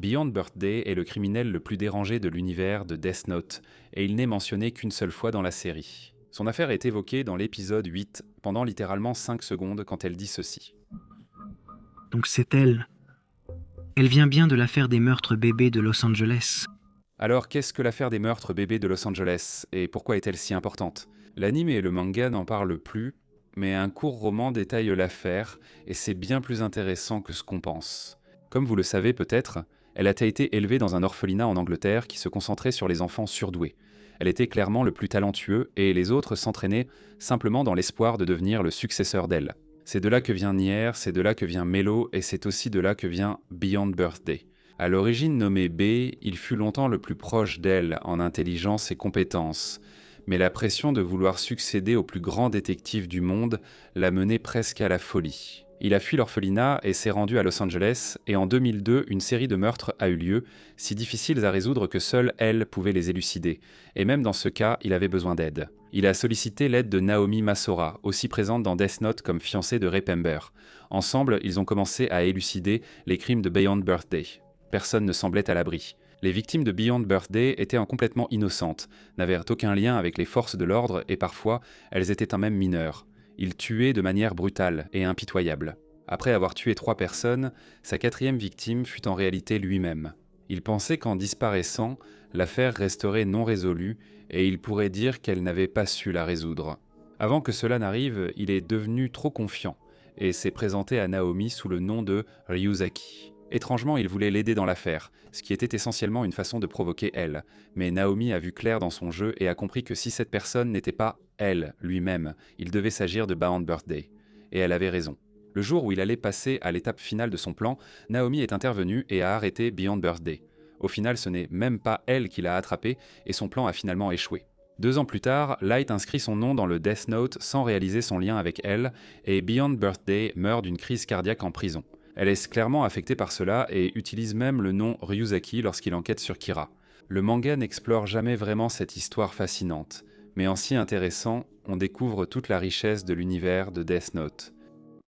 Beyond Birthday est le criminel le plus dérangé de l'univers de Death Note, et il n'est mentionné qu'une seule fois dans la série. Son affaire est évoquée dans l'épisode 8, pendant littéralement 5 secondes quand elle dit ceci. Donc c'est elle. Elle vient bien de l'affaire des meurtres bébés de Los Angeles. Alors qu'est-ce que l'affaire des meurtres bébés de Los Angeles, et pourquoi est-elle si importante ? L'anime et le manga n'en parlent plus, mais un court roman détaille l'affaire, et c'est bien plus intéressant que ce qu'on pense. Comme vous le savez peut-être, elle a été élevée dans un orphelinat en Angleterre qui se concentrait sur les enfants surdoués. Elle était clairement le plus talentueux, et les autres s'entraînaient simplement dans l'espoir de devenir le successeur d'elle. C'est de là que vient Nier, c'est de là que vient Mello, et c'est aussi de là que vient Beyond Birthday. À l'origine nommé B, il fut longtemps le plus proche d'elle en intelligence et compétences, mais la pression de vouloir succéder au plus grand détective du monde l'a mené presque à la folie. Il a fui l'orphelinat et s'est rendu à Los Angeles, et en 2002, une série de meurtres a eu lieu, si difficiles à résoudre que seule elle pouvait les élucider, et même dans ce cas, il avait besoin d'aide. Il a sollicité l'aide de Naomi Masora, aussi présente dans Death Note comme fiancée de Repember. Ensemble, ils ont commencé à élucider les crimes de Beyond Birthday. Personne ne semblait à l'abri. Les victimes de Beyond Birthday étaient complètement innocentes, n'avaient aucun lien avec les forces de l'ordre et parfois, elles étaient même mineures. Il tuait de manière brutale et impitoyable. Après avoir tué 3 personnes, sa 4e victime fut en réalité lui-même. Il pensait qu'en disparaissant, l'affaire resterait non résolue et il pourrait dire qu'elle n'avait pas su la résoudre. Avant que cela n'arrive, il est devenu trop confiant et s'est présenté à Naomi sous le nom de Ryuzaki. Étrangement, il voulait l'aider dans l'affaire, ce qui était essentiellement une façon de provoquer elle. Mais Naomi a vu clair dans son jeu et a compris que si cette personne n'était pas elle, lui-même, il devait s'agir de Beyond Birthday. Et elle avait raison. Le jour où il allait passer à l'étape finale de son plan, Naomi est intervenue et a arrêté Beyond Birthday. Au final, ce n'est même pas elle qui l'a attrapé et son plan a finalement échoué. 2 ans plus tard, Light inscrit son nom dans le Death Note sans réaliser son lien avec elle et Beyond Birthday meurt d'une crise cardiaque en prison. Elle est clairement affectée par cela et utilise même le nom Ryuzaki lorsqu'il enquête sur Kira. Le manga n'explore jamais vraiment cette histoire fascinante, mais en si intéressant, on découvre toute la richesse de l'univers de Death Note.